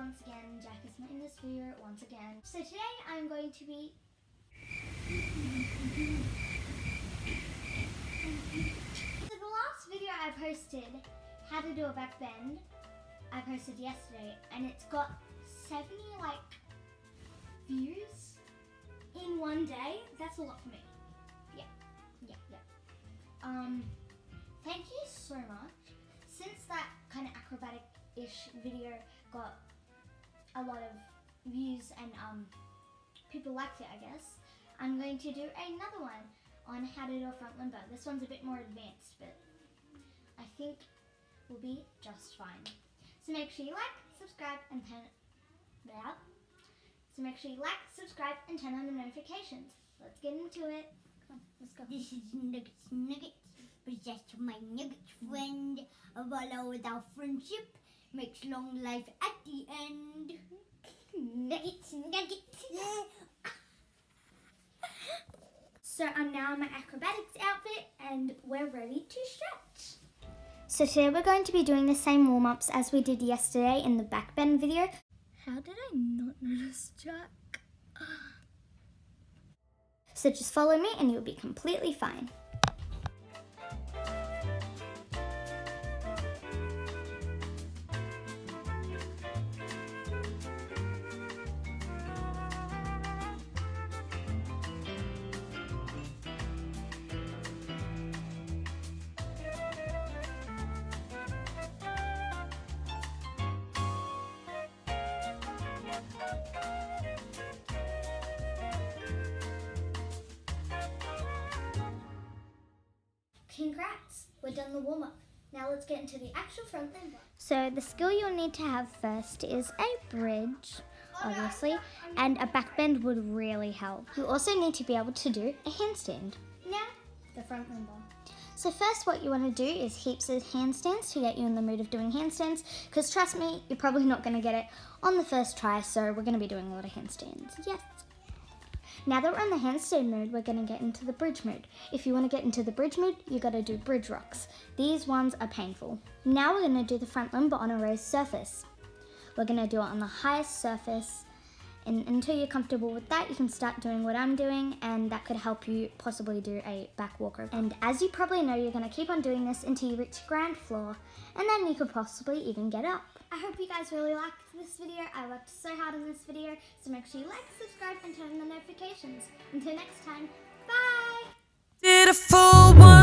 once again, Jack is not in this video once again. So today I'm going to be... So the last video I posted, how to do a back bend, I posted yesterday and it's got 70 views in one day. That's a lot for me. Yeah. Thank you so much. Since that kind of acrobatic-ish video got a lot of views and people liked it, I guess, I'm going to do another one on how to do a front limber. This one's a bit more advanced, but I think will be just fine. So make sure you like, subscribe, and turn it out. So make sure you like, subscribe, and turn on the notifications. Let's get into it. Come on, let's go. This is Nuggets. Possessed my Nugget friend. A follow with our friendship makes long life at the end. Nuggets. So I'm now in my acrobatics outfit and we're ready to stretch. So today we're going to be doing the same warm-ups as we did yesterday in the back bend video. How did I not notice Jack? So just follow me and you'll be completely fine. Congrats, we're done the warm-up. Now let's get into the actual front limber. So the skill you'll need to have first is a bridge, obviously, and a back bend would really help. You also need to be able to do a handstand. Now, the front limber. So first what you want to do is heaps of handstands to get you in the mood of doing handstands, because trust me, you're probably not going to get it on the first try, so we're going to be doing a lot of handstands. Yes. Now that we're in the handstand mode, we're going to get into the bridge mode. If you want to get into the bridge mode, you got to do bridge rocks. These ones are painful. Now we're going to do the front limber on a raised surface. We're going to do it on the highest surface, and until you're comfortable with that, you can start doing what I'm doing, and that could help you possibly do a back walkover. And as you probably know, you're going to keep on doing this until you reach ground floor, and then you could possibly even get up. I hope you guys really liked this video. I worked so hard on this video, so make sure you like, subscribe, and turn on the notifications. Until next time, bye! Did a full one.